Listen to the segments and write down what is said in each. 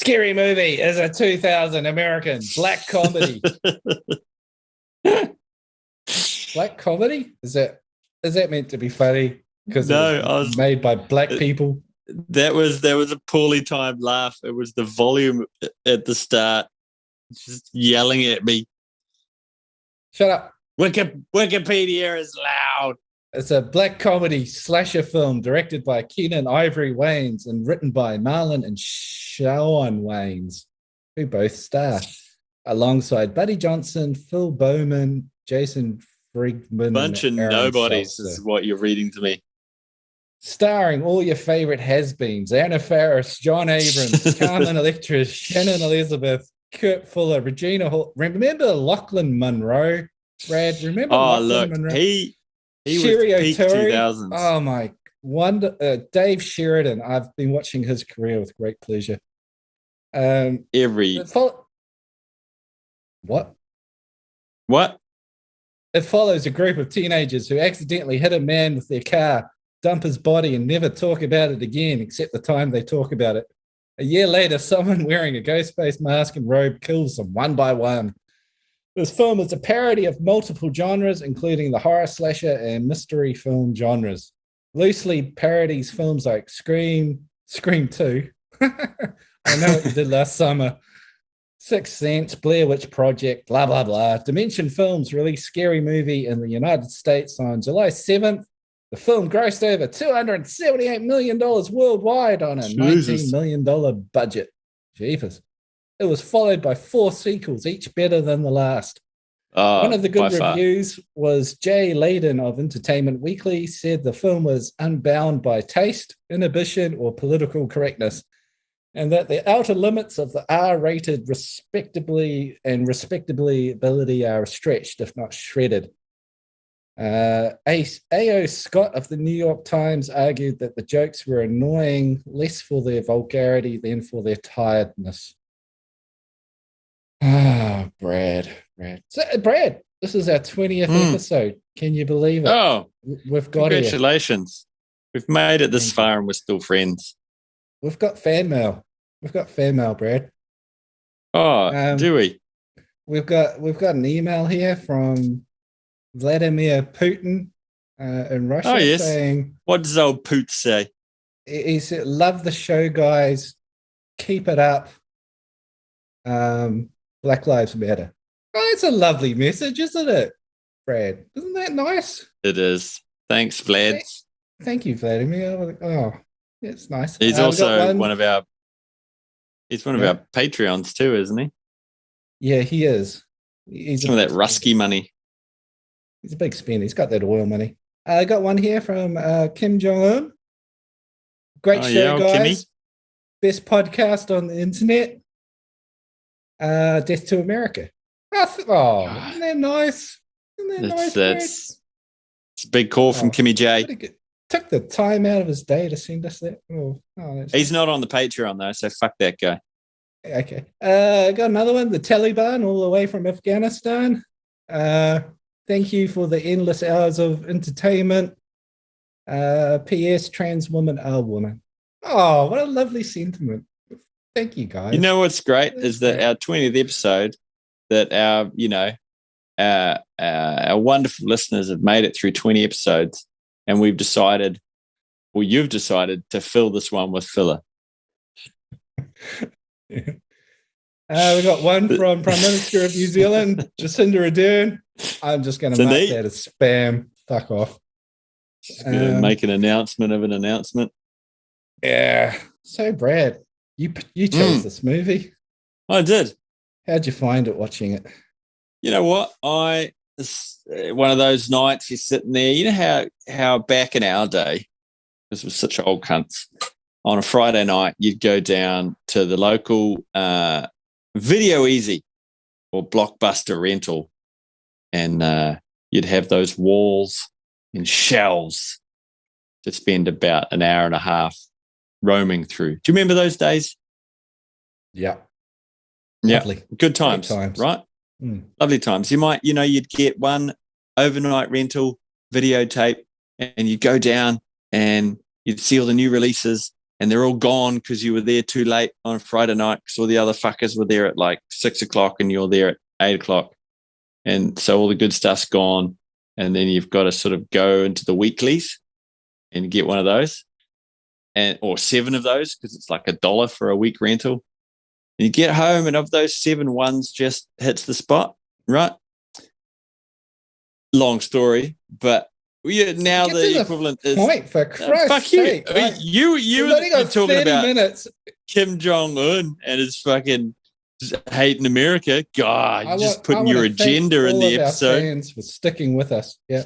Scary Movie is a 2000 American black comedy. Black comedy? Is that meant to be funny? Because No, it was made by black people. That was a poorly timed laugh. It was the volume at the start just yelling at me. Shut up. Wikipedia is loud. It's a black comedy slasher film directed by Kenan Ivory Waynes and written by Marlon and Shawn Waynes, who both star, alongside Buddy Johnson, Phil Bowman, Jason Friedman. Bunch of nobodies is what you're reading to me. Starring all your favorite has-beens: Anna Faris, John Abrams, Carmen Electra, Shannon Elizabeth, Kurt Fuller, Regina Hall. Remember Lachlan Monroe, Brad? Remember Lachlan Monroe? He was peak 2000s. Oh, my wonder. Dave Sheridan. I've been watching his career with great pleasure. What? It follows a group of teenagers who accidentally hit a man with their car, dump his body, and never talk about it again, except the time they talk about it. A year later, someone wearing a ghost face mask and robe kills them one by one. This film is a parody of multiple genres, including the horror, slasher, and mystery film genres. Loosely parodies films like Scream 2. I Know What You Did Last Summer. Sixth Sense, Blair Witch Project, blah, blah, blah. Dimension Films released Scary Movie in the United States on July 7th. The film grossed over $278 million worldwide on a $19 million budget. Jeepers. It was followed by 4 sequels, each better than the last. One of the good reviews was Jay Layden of Entertainment Weekly said the film was unbound by taste, inhibition, or political correctness, and that the outer limits of the R-rated respectability are stretched, if not shredded. A.O. Scott of the New York Times argued that the jokes were annoying less for their vulgarity than for their tiredness. Ah, Brad. So, Brad, this is our 20th episode. Can you believe it? Oh, we've got congratulations. We've made it this far and we're still friends. We've got fan mail. Brad. Oh, do we? We've got an email here from Vladimir Putin in Russia saying... What does old Putin say? He said, love the show, guys. Keep it up. Black Lives Matter. Oh, it's a lovely message, isn't it, Brad? Isn't that nice? It is. Thanks, Vlad. Thank you, Vladimir. Oh, it's nice. He's also one of our Patreons too, isn't he? Yeah, he is. He's some of that Rusky money. He's a big spender. He's got that oil money. I got one here from Kim Jong-un. Great show, guys. Kimmy. Best podcast on the internet. Death to America. Isn't that nice? It's a big call from Kimmy J. Took the time out of his day to send us that. He's not on the Patreon though, so fuck that guy. Okay. Got another one. The Taliban, all the way from Afghanistan. Thank you for the endless hours of entertainment. P.S. Trans women are women. Oh, what a lovely sentiment. Thank you, guys. You know what's great is that our 20th episode, that our wonderful listeners have made it through 20 episodes, and you've decided to fill this one with filler. We got one from Prime Minister of New Zealand, Jacinda Ardern. I'm just going to mark that as spam. Fuck off. Make an announcement of an announcement. Yeah. So, Brad, you chose this movie. I did. How'd you find it watching it? You know what? It's one of those nights you're sitting there. You know how back in our day, this was such old cunts, on a Friday night, you'd go down to the local Video Easy or Blockbuster rental, and you'd have those walls and shelves to spend about an hour and a half roaming through. Do you remember those days? Yeah. Lovely. Good times, right? Lovely times. You'd get one overnight rental videotape and you'd go down and you'd see all the new releases and they're all gone because you were there too late on a Friday night because all the other fuckers were there at like 6 o'clock and you're there at 8 o'clock. And so all the good stuff's gone. And then you've got to sort of go into the weeklies and get one of those, or 7 of those, because it's like $1 for a week rental. And you get home, and of those 7, one's just hits the spot, right? Long story, but now the equivalent is point, for Christ's fuck you. sake. I mean, you were talking about minutes. Kim Jong-un and his fucking hating America. God, you're just putting your agenda in the episode. Fans for sticking with us. Yeah.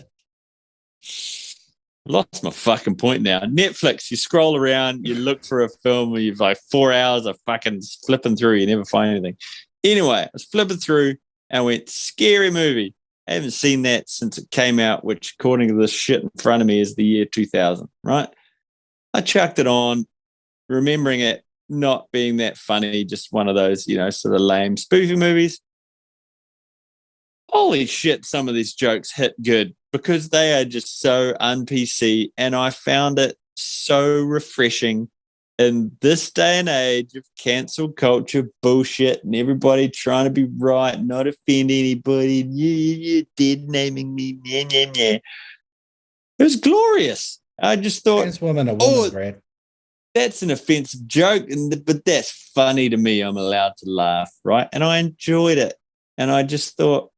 Lost my fucking point now. Netflix, you scroll around, you look for a film where you've like 4 hours of fucking flipping through, you never find anything. Anyway, I was flipping through and I went, scary movie. I haven't seen that since it came out, which according to this shit in front of me is the year 2000, right? I chucked it on, remembering it not being that funny, just one of those, sort of lame spoofy movies. Holy shit, some of these jokes hit good because they are just so un-PC, and I found it so refreshing in this day and age of cancel culture bullshit and everybody trying to be right, not offend anybody. You dead naming me. It was glorious. I just thought, trans woman, a woman, Brad. That's an offensive joke, but that's funny to me. I'm allowed to laugh, right? And I enjoyed it. And I just thought,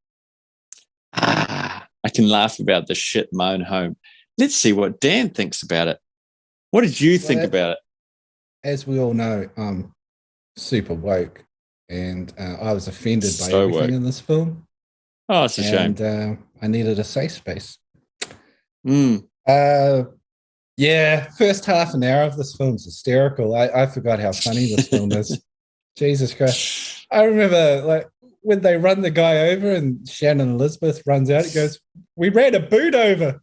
I can laugh about this shit in my own home. Let's see what Dan thinks about it. What did you think about it? As we all know, I'm super woke, and I was offended by everything in this film. Oh, it's a shame. And I needed a safe space. Yeah, first half an hour of this film's hysterical. I forgot how funny this film is. Jesus Christ. I remember like when they run the guy over and Shannon Elizabeth runs out, he goes, "We ran a boot over."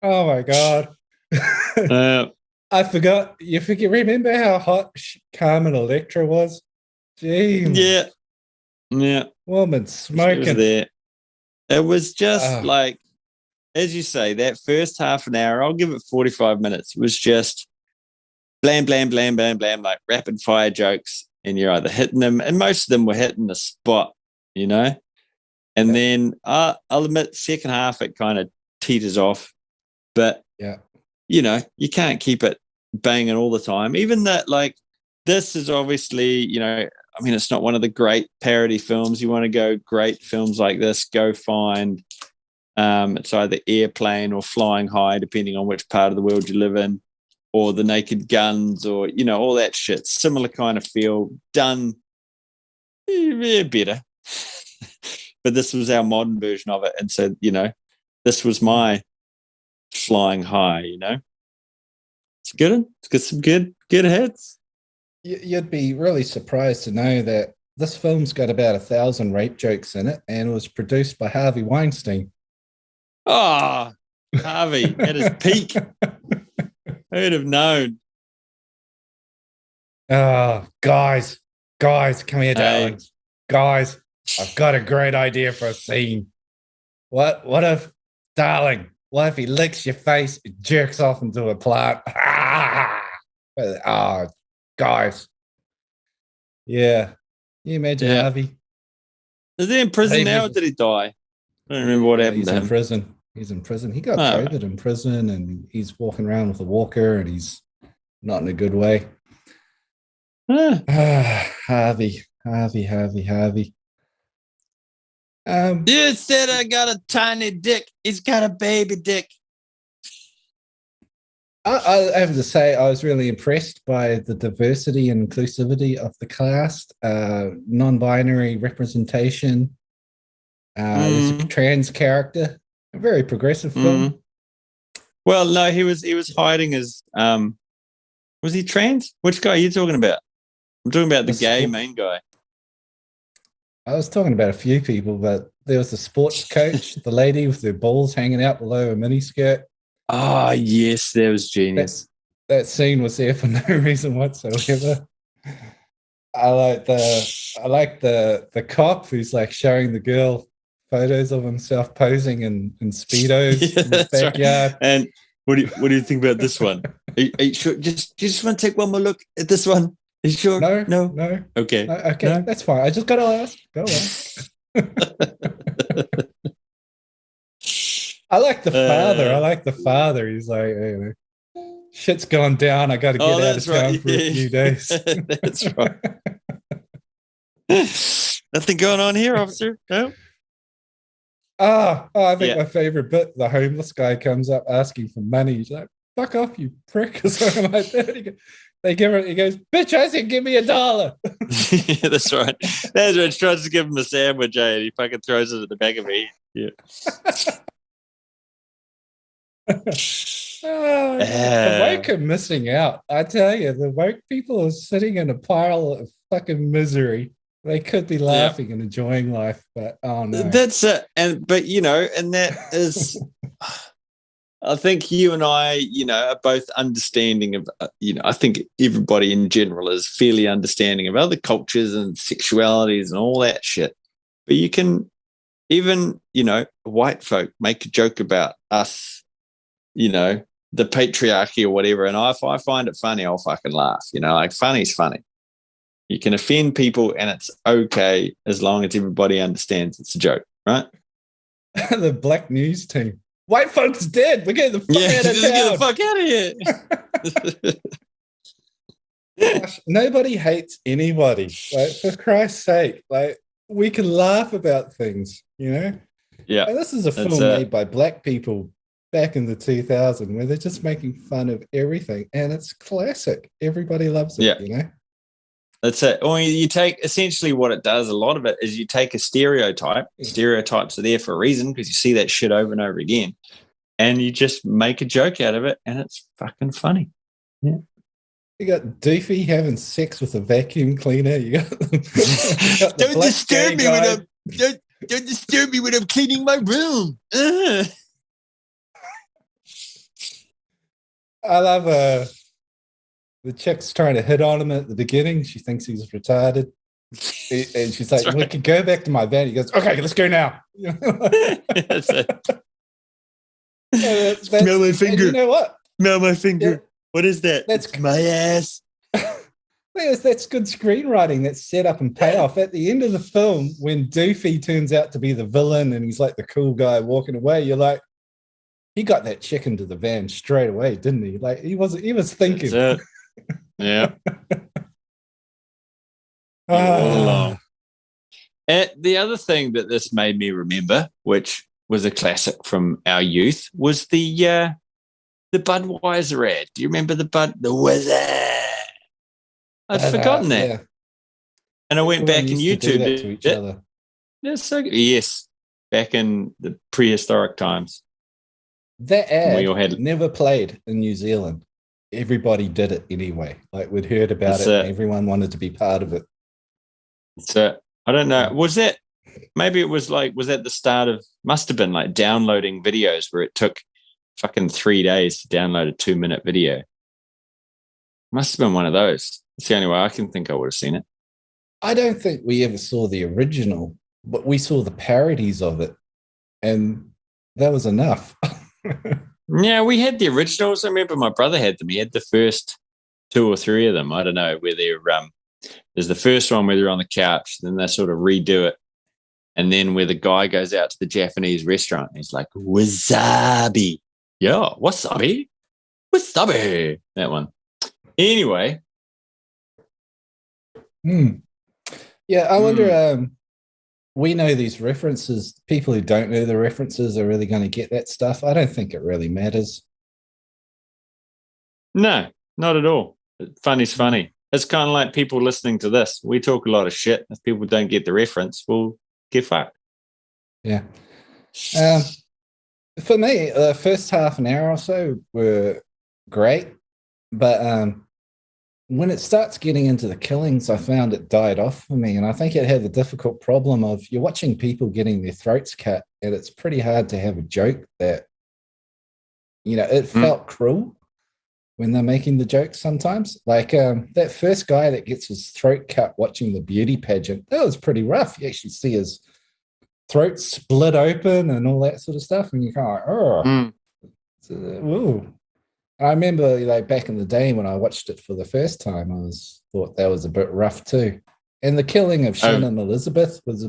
Oh my God. I forgot. Remember how hot Carmen Electra was? Jeez. Yeah. Woman smoking. She was there. It was just like, as you say, that first half an hour, I'll give it 45 minutes. It was just blam, blam, blam, blam, blam, like rapid fire jokes. And you're either hitting them, and most of them were hitting the spot, And then I'll admit, second half, it kind of teeters off. But, you can't keep it banging all the time. Even that, like, this is obviously, it's not one of the great parody films. You want to go great films like this, go find it's either Airplane or Flying High, depending on which part of the world you live in, or The Naked Guns, or, all that shit. Similar kind of feel, done better. But this was our modern version of it. And so, this was my Flying High, It's good. It's got some good hits. You'd be really surprised to know that this film's got about 1,000 rape jokes in it, and it was produced by Harvey Weinstein. Oh, Harvey at his peak. Who'd have known? Oh, guys, come here, darlings. Guys, I've got a great idea for a scene. What if, darling, what if he licks your face and jerks off into a plant? Oh, guys. Yeah. Can you imagine Harvey? Is he in prison now or did he die? I don't remember what happened to him. He's in prison. He got COVID in prison, and he's walking around with a walker, and he's not in a good way. Harvey. You said I got a tiny dick. He's got a baby dick. I have to say, I was really impressed by the diversity and inclusivity of the cast, non-binary representation. There's a trans character, a very progressive film. Well, no, he was hiding his. Was he trans? Which guy are you talking about? I'm talking about the gay main guy. I was talking about a few people, but there was the sports coach, the lady with her balls hanging out below her miniskirt. Oh, yes, that was genius. That scene was there for no reason whatsoever. I like the cop who's like showing the girl photos of himself posing in Speedos in his backyard. Right. What do you think about this one? Are you sure? Just want to take one more look at this one. Are you sure? No. Okay. No, okay, No? that's fine. I just got to ask. Go on. I like the father. I like the father. He's like, hey, shit's gone down. I got to get out of town for a few days. That's right. Nothing going on here, officer. No. I think my favorite bit, the homeless guy comes up asking for money. He's like, fuck off, you prick, or something like that. He goes, bitch, I said, give me $1. Yeah, that's right. That's right. He tries to give him a sandwich, and he fucking throws it at the back of me. Yeah. The woke are missing out. I tell you, the woke people are sitting in a pile of fucking misery. They could be laughing and enjoying life, but oh no. That's it. But that is I think you and I, are both understanding of, I think everybody in general is fairly understanding of other cultures and sexualities and all that shit. But you can even, white folk make a joke about us, the patriarchy or whatever. And if I find it funny, I'll fucking laugh. Like funny's funny. You can offend people and it's okay as long as everybody understands it's a joke, right? The black news team. White folks dead. We're getting the fuck out of town. Get the fuck out of here. Gosh, nobody hates anybody. Like, for Christ's sake, like we can laugh about things, Yeah. And this is a film made by black people back in the 2000s where they're just making fun of everything, and it's classic. Everybody loves it, That's it. Or you take essentially what it does, a lot of it is you take a stereotype. Stereotypes are there for a reason because you see that shit over and over again. And you just make a joke out of it and it's fucking funny. Yeah. You got Doofy having sex with a vacuum cleaner. You got, don't disturb me when I'm don't disturb me when I'm cleaning my room. I love the chick's trying to hit on him at the beginning. She thinks he's retarded. And she's like, we can go back to my van. He goes, okay, let's go now. That's it. Smell my finger. You know what? Smell my finger. Yeah. What is that? That's my ass. That's good screenwriting. That's set up and payoff. At the end of the film, when Doofy turns out to be the villain and he's like the cool guy walking away, you're like, he got that chick into the van straight away, didn't he? Like he was thinking. That's it. Yeah. All along. And the other thing that this made me remember, which was a classic from our youth, was the Budweiser ad. Do you remember the Wizard? I'd forgotten that. Yeah. And I went back in YouTube to each other. Yes, back in the prehistoric times. That ad never played in New Zealand. Everybody did it anyway. Like we'd heard about it and everyone wanted to be part of it. So I don't know. Was that the start of, must have been like downloading videos where it took fucking 3 days to download a 2-minute video. Must have been one of those. It's the only way I can think I would have seen it. I don't think we ever saw the original, but we saw the parodies of it. And that was enough. Yeah, we had the originals. I remember my brother had them. He had the first 2 or 3 of them. I don't know where they're. There's the first one where they're on the couch, then they sort of redo it, and then where the guy goes out to the Japanese restaurant and he's like, wasabi. Yeah, wasabi. Wasabi. That one. Anyway. Yeah, I wonder, we know these references. People who don't know the references are really going to get that stuff. I don't think it really matters. No, not at all. Funny's funny. It's kind of like people listening to this. We talk a lot of shit. If people don't get the reference, we'll get fucked. Yeah. For me, the first half an hour or so were great. But when it starts getting into the killings, I found it died off for me. And I think it had the difficult problem of you're watching people getting their throats cut, and it's pretty hard to have a joke that, it felt cruel when they're making the jokes sometimes. Like that first guy that gets his throat cut watching the beauty pageant, that was pretty rough. You actually see his throat split open and all that sort of stuff. And you're kind of like, oh. Ooh. I remember, like back in the day when I watched it for the first time, thought that was a bit rough too. And the killing of Oh, Shannon Elizabeth was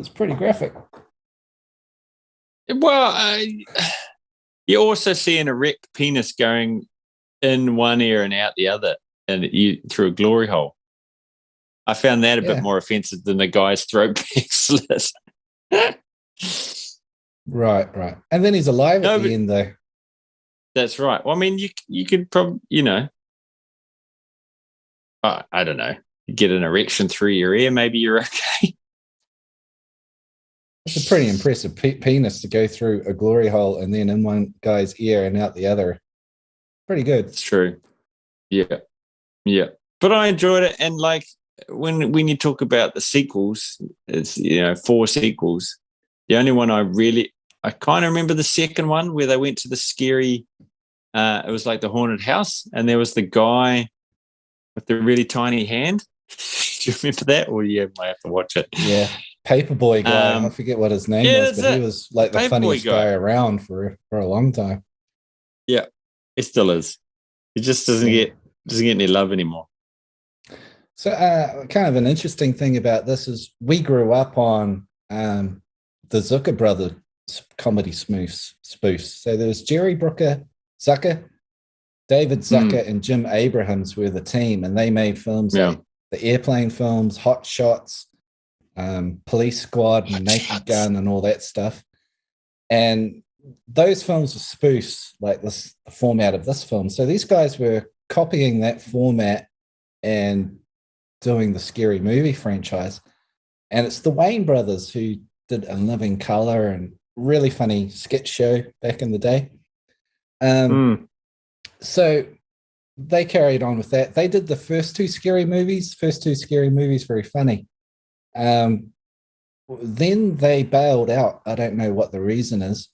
pretty graphic. well, you also see an erect penis going in one ear and out the other, and you through a glory hole. I found that a bit Yeah, more offensive than the guy's throat being slit. right. And then he's alive at No, the but end, though. that's right. Well, I mean, you could probably, I don't know, you get an erection through your ear, maybe you're okay. It's a pretty impressive penis to go through a glory hole and then in one guy's ear and out the other. Pretty good. It's true. Yeah, yeah. But I enjoyed it, and like when you talk about the sequels, it's 4 sequels. The only one I kind of remember the second one where they went to the scary. It was like the haunted house, and there was the guy with the really tiny hand. Do you remember that? Or you might have to watch it. Yeah. Paperboy guy. I Um, forget what his name yeah, was, that's but he it. was like the Paperboy funniest guy. guy around for a long time. Yeah, it still is. It just Yeah. doesn't get any love anymore. So, kind of an interesting thing about this is we grew up on the Zucker Brothers comedy spoofs. So there was Jerry Zucker, David Zucker, and Jim Abrahams were the team, and they made films like the airplane films, Hot Shots, Police Squad, and Naked Gun, and all that stuff. And those films were spoofs, like the format of this film. So these guys were copying that format and doing the Scary Movie franchise. And it's the Wayne brothers who did In Living Color and really funny sketch show back in the day. So they carried on with that. They did the first two scary movies, very funny. Then they bailed out. I don't know what the reason is.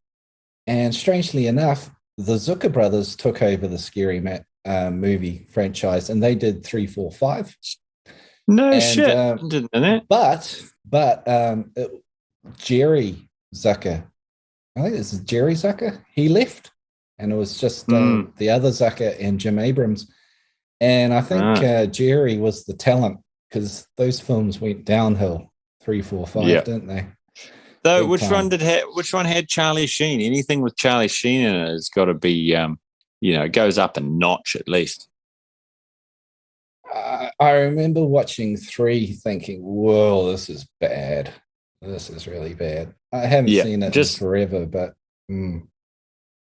And strangely enough, the Zucker brothers took over the Scary movie franchise, and they did 3, 4, 5. No shit. I didn't know that. But Jerry Zucker, I think this is Jerry Zucker. He left, and it was just the other Zucker and Jim Abrams. And I think Jerry was the talent because those films went downhill 3, 4, 5, didn't they? So which one had Charlie Sheen? Anything with Charlie Sheen in it has got to be, it goes up a notch at least. I remember watching 3 thinking, whoa, this is bad. This is really bad. I haven't seen it in forever, but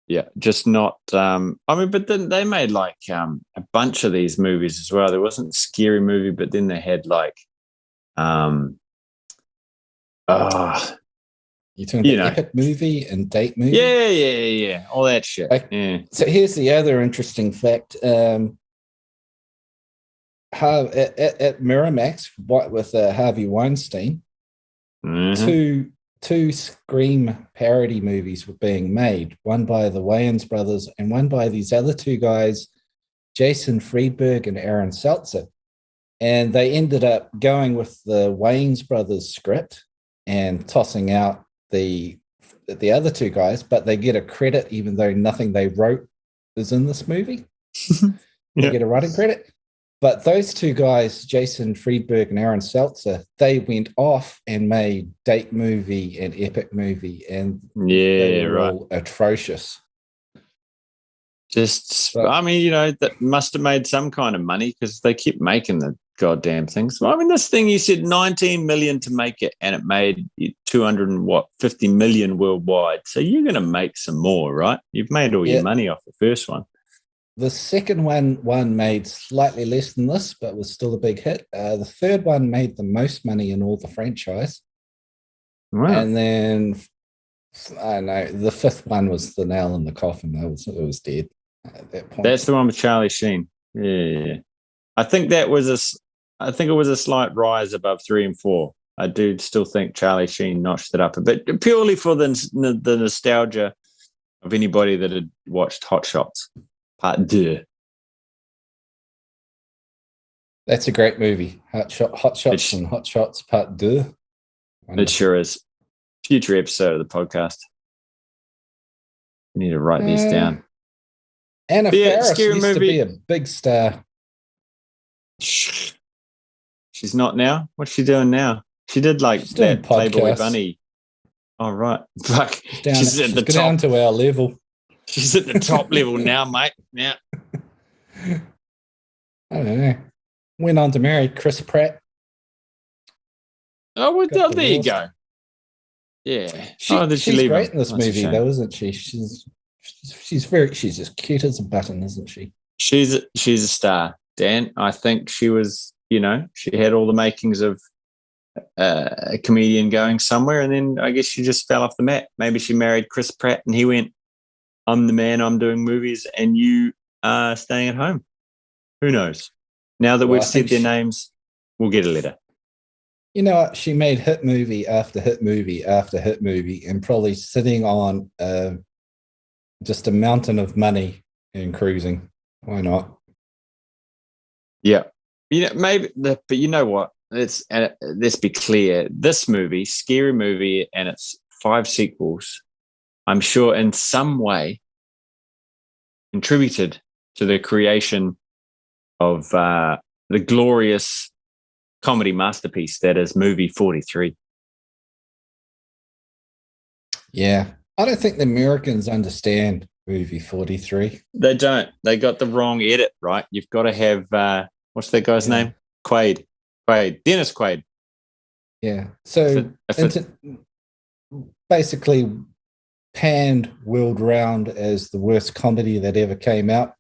yeah, just not. But then they made like a bunch of these movies as well. There wasn't a scary movie, but then they had like, you're talking about epic movie and date movie? Yeah, all that shit. So here's the other interesting fact. At Miramax, with Harvey Weinstein, two Scream parody movies were being made, one by the Wayans brothers and one by these other 2 guys, Jason Friedberg and Aaron Seltzer. And they ended up going with the Wayans brothers script and tossing out the other 2 guys, but they get a credit even though nothing they wrote is in this movie. They get a writing credit. But those 2 guys, Jason Friedberg and Aaron Seltzer, they went off and made date movie and epic movie, and they were all atrocious. That must have made some kind of money because they kept making the goddamn things. Well, this thing, you said 19 million to make it, and it made 50 million worldwide. So you're going to make some more, right? You've made all your money off the first one. The second one made slightly less than this, but was still a big hit. The third one made the most money in all the franchise. Wow. And then, I don't know, the 5th one was the nail in the coffin. It was dead at that point. That's the one with Charlie Sheen. Yeah. I think it was a slight rise above 3 and 4. I do still think Charlie Sheen notched it up a bit, purely for the nostalgia of anybody that had watched Hot Shots. Part 2. That's a great movie. Hot Shots and Hot Shots Part 2. Wonderful. It sure is. Future episode of the podcast. I need to write these down. Anna Faris Scary used movie. to be a big star. She's not now. What's she doing now? She did like She's doing that Playboy podcasts. Bunny. Oh, right. Fuck. She's at the down top. to our level. She's at the top level now, mate. Yeah. I don't know. Went on to marry Chris Pratt. Oh, well, Got there you divorced. go. Yeah. Did she She's leave great him? in this That's a movie, shame. though, isn't she? She's as cute as a button, isn't she? She's a star, Dan. I think she was, she had all the makings of a comedian going somewhere, and then I guess she just fell off the mat. Maybe she married Chris Pratt, and he went, "I'm the man. I'm doing movies, and you are staying at home." Who knows? Now that we've said their names, we'll get a letter. You know what? She made hit movie after hit movie after hit movie, and probably sitting on just a mountain of money and cruising. Why not? Yeah, maybe. But you know what? Let's be clear. This movie, Scary Movie, and its 5 sequels, I'm sure in some way contributed to the creation of the glorious comedy masterpiece that is movie 43. Yeah. I don't think the Americans understand movie 43. They don't. They got the wrong edit, right? You've got to have, what's that guy's name? Quaid. Dennis Quaid. Yeah. So basically panned world round as the worst comedy that ever came out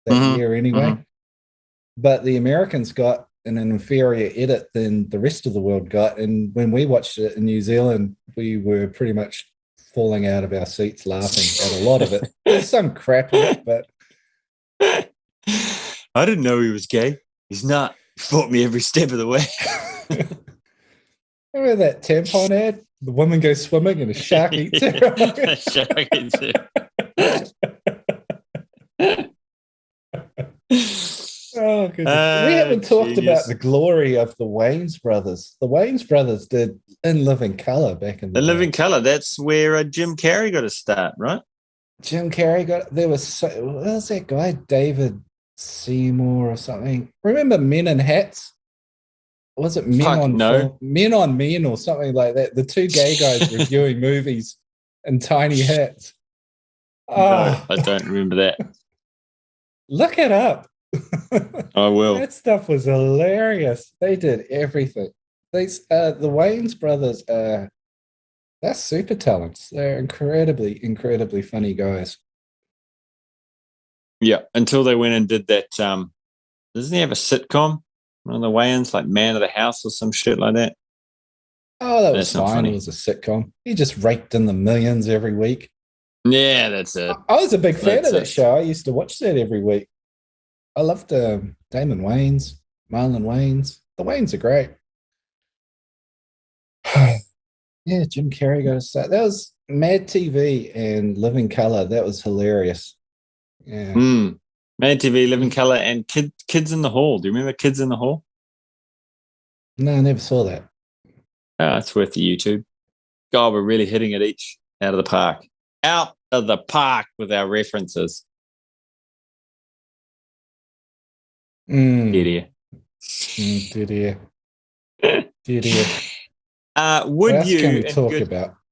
that year anyway. But the Americans got an inferior edit than the rest of the world got. And when we watched it in New Zealand, we were pretty much falling out of our seats laughing at a lot of it. There's some crap in it, but I didn't know he was gay. He's not. He fought me every step of the way. Remember that tampon ad? The woman goes swimming and a shark eats her. A shark eats her. Oh, goodness. We haven't talked about the glory of the Wayans brothers. The Wayans brothers did In Living Color back in the day. Living Color. That's where Jim Carrey got a start, right? Jim Carrey what was that guy? David Seymour or something. Remember Men in Hats? Or was it Men on Men or something like that? The two gay guys reviewing movies in tiny hats. No, I don't remember that. Look it up. I will. That stuff was hilarious. They did everything. The Wayans brothers they're super talents. They're incredibly, incredibly funny guys. Yeah, until they went and did that. Doesn't he have a sitcom? One of the Wayans, like Man of the House or some shit like that? Oh, that was fine. It was a sitcom. He just raked in the millions every week. Yeah, that's it. I was a big fan of that show. I used to watch that every week. I loved Damon Wayans, Marlon Wayans. The Wayans are great. Yeah, Jim Carrey got a start. That was Mad TV and Living Color. That was hilarious. Yeah. Mad TV, Living Color, and Kids in the Hall. Do you remember Kids in the Hall? No, I never saw that. Oh, it's worth the YouTube. God, we're really hitting it each out of the park. Out of the park with our references. Did you? Would you,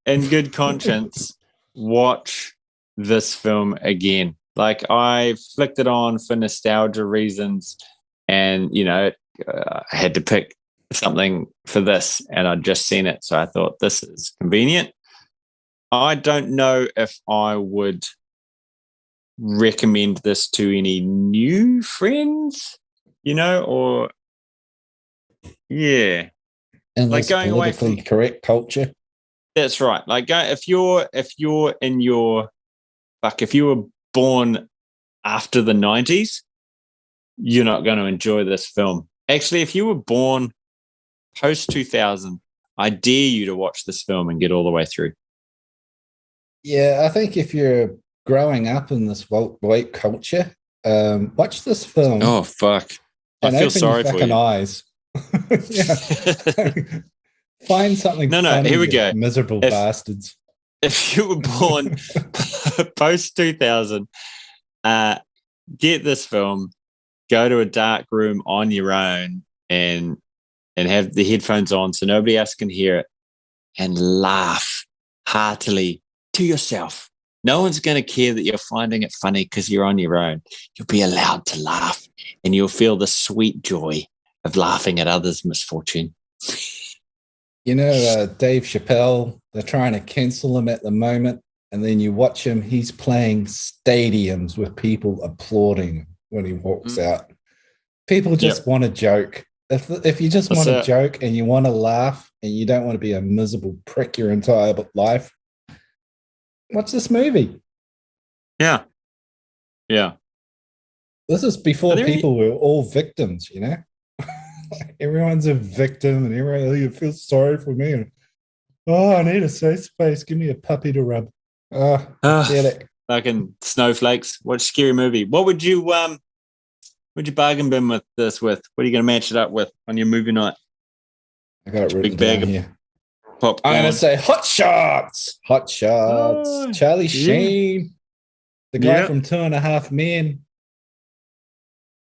in good conscience, watch this film again? Like, I flicked it on for nostalgia reasons, and I had to pick something for this, and I'd just seen it, so I thought this is convenient. I don't know if I would recommend this to any new friends, or yeah, and like going away from correct culture. That's right. Like, if you were born after the 90s, you're not going to enjoy this film. Actually, if you were born post 2000, I dare you to watch this film and get all the way through. Yeah, I think if you're growing up in this white culture, watch this film. Oh, fuck. I feel sorry for you. Eyes. Find something. No, here we go. Miserable bastards. If you were born post 2000, get this film, go to a dark room on your own and have the headphones on so nobody else can hear it and laugh heartily to yourself. No one's going to care that you're finding it funny because you're on your own. You'll be allowed to laugh and you'll feel the sweet joy of laughing at others' misfortune. You know, Dave Chappelle, they're trying to cancel him at the moment. And then you watch him, he's playing stadiums with people applauding when he walks out. People just want a joke. If you just want a joke and you want to laugh and you don't want to be a miserable prick your entire life, watch this movie. Yeah. Yeah. This is before people were all victims, you know? Everyone's a victim and everyone, you feel sorry for me. And, I need a safe space. Give me a puppy to rub. Pathetic. Fucking snowflakes. What scary movie. What would you bargain bin with this with? What are you going to match it up with on your movie night? I got it written down here. Popcorn. I'm going to say Hot Shots. Hot Shots. Oh, Charlie Sheen. The guy from 2.5 Men.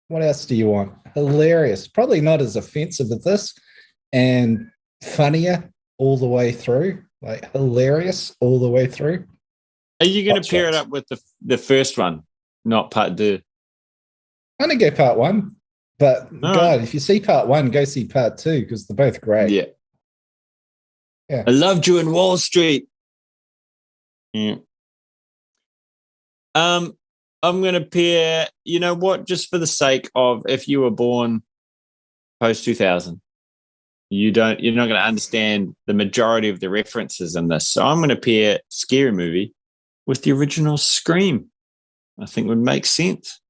What else do you want? Hilarious. Probably not as offensive as this and funnier all the way through. Like hilarious all the way through. Are you going to pair it up with the first one, not part two? I'm going to go part one. But God, if you see part one, go see part two because they're both great. Yeah. Yeah. I loved you in Wall Street. Yeah. I'm going to pair, you know what, just for the sake of if you were born post 2000, you're not going to understand the majority of the references in this. So I'm going to pair Scary Movie with the original Scream. I think would make sense.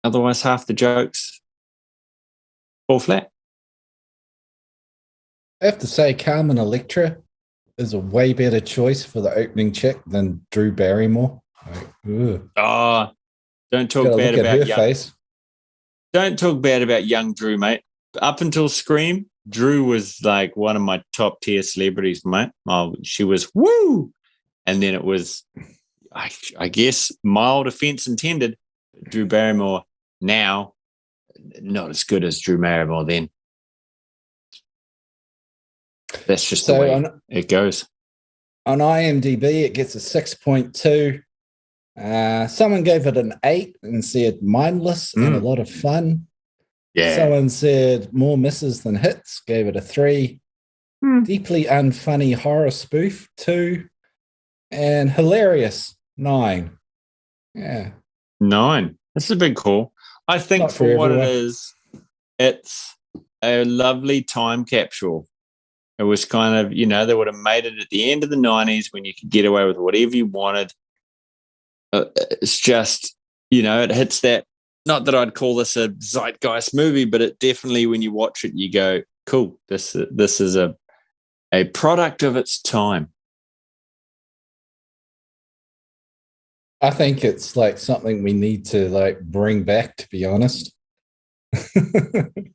Otherwise, half the jokes fall flat. I have to say, Carmen Electra is a way better choice for the opening chick than Drew Barrymore. Don't talk bad about her face. Don't talk bad about young Drew, mate. Up until Scream, Drew was like one of my top tier celebrities, mate. She was woo, and then it was, I guess, mild offense intended. Drew Barrymore now, not as good as Drew Barrymore then. That's just the way it goes. On IMDb, it gets a 6.2. Someone gave it an 8 and said mindless and a lot of fun. Yeah. Someone said more misses than hits, gave it a 3. Deeply unfunny horror spoof, 2. And hilarious, 9. Yeah. 9. That's a big call. I think Not for what everyone. it is, it's a lovely time capsule. It was kind of, they would have made it at the end of the 90s when you could get away with whatever you wanted. It's just, it hits that, not that I'd call this a zeitgeist movie, but it definitely, when you watch it, you go, cool, this is a product of its time. I think it's like something we need to like bring back, to be honest.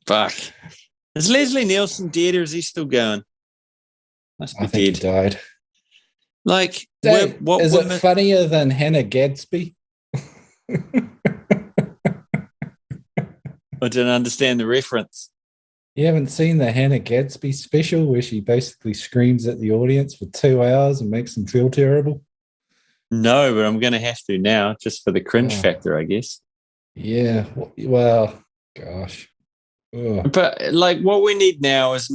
Fuck. Is Leslie Nielsen dead or is he still going? Must be I think dead. he died. Like, Dave, is it funnier than Hannah Gadsby? I didn't understand the reference. You haven't seen the Hannah Gadsby special where she basically screams at the audience for 2 hours and makes them feel terrible? No, but I'm going to have to now, just for the cringe factor, I guess. Yeah, well, gosh. Ugh. But like, what we need now is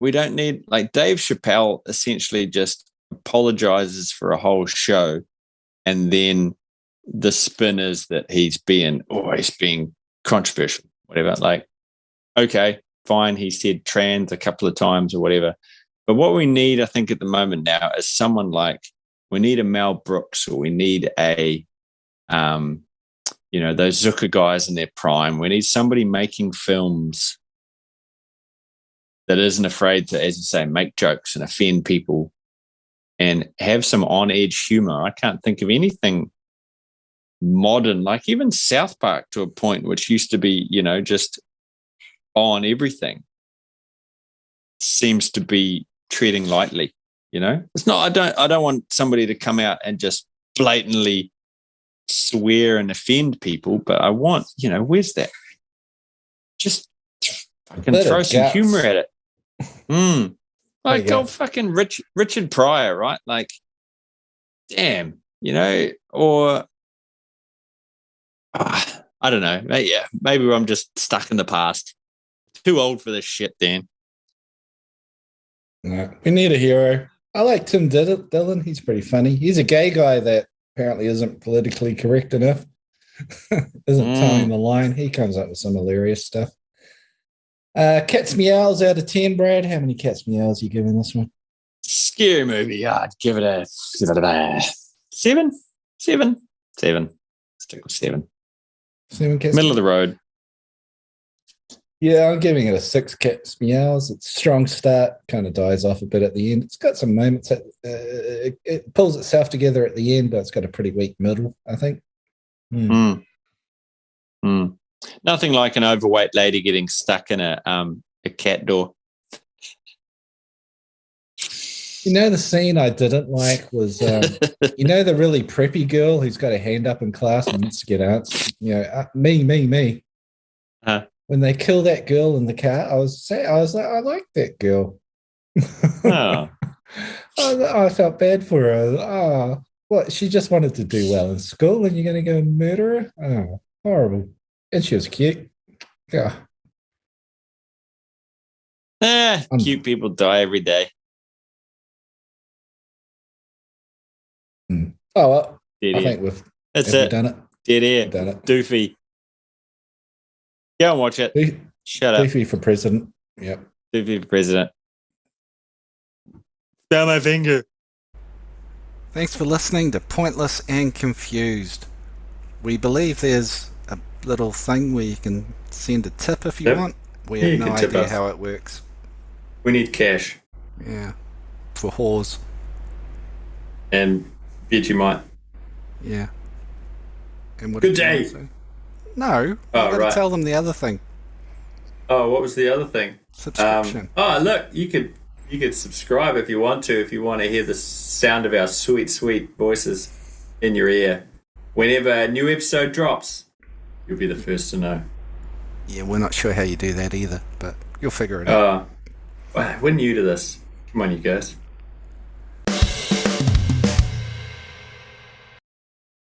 we don't need, like, Dave Chappelle essentially just apologizes for a whole show, and then the spin is that he's being controversial, whatever. Like, okay, fine, he said trans a couple of times or whatever. But what we need, I think, at the moment now is someone like, we need a Mel Brooks, or we need a, those Zucker guys in their prime. We need somebody making films that isn't afraid to, as you say, make jokes and offend people and have some on-edge humor. I can't think of anything modern, like even South Park to a point, which used to be, just on everything, seems to be treading lightly. You know, it's not. I don't want somebody to come out and just blatantly swear and offend people, but I want, where's that? Just fucking throw some humor at it. Like go fucking Richard Pryor, right? Like, damn, or I don't know. Maybe I'm just stuck in the past. Too old for this shit, Dan. No, we need a hero. I like Tim Dillon. He's pretty funny. He's a gay guy that apparently isn't politically correct enough. Isn't towing the line. He comes up with some hilarious stuff. Cat's Meows out of 10, Brad. How many Cat's Meows are you giving this one? Scary movie. I'd give it a 7. 7. Stick with 7. 7 Cat's Middle of the road. Yeah, I'm giving it a 6 Cat's Meows. It's a strong start, kind of dies off a bit at the end. It's got some moments that it pulls itself together at the end, but it's got a pretty weak middle, I think. Nothing like an overweight lady getting stuck in a cat door. The scene I didn't like was, the really preppy girl who's got her hand up in class and wants to get answers. Me. When they kill that girl in the car, I was like, I like that girl. Oh. I felt bad for her. Oh, what? She just wanted to do well in school, and you're going to go and murder her? Oh, horrible. And she was cute. Yeah. Cute people die every day. Oh, well, I think that's it. Done it. Dead air. Done it. Doofy. Go and watch it. Shut up. Doofy for president. Yep. Doofy for president. Down my finger. Thanks for listening to Pointless and Confused. We believe there's a little thing where you can send a tip if you want. We have no idea how it works. We need cash. Yeah. For whores. And Vegemite. Yeah. And what Good day. No. Oh, I've got to tell them the other thing. Oh, what was the other thing? Subscription. Look, you could subscribe if you want to hear the sound of our sweet, sweet voices in your ear. Whenever a new episode drops, you'll be the first to know. Yeah, we're not sure how you do that either, but you'll figure it out. We're new to this. Come on, you guys.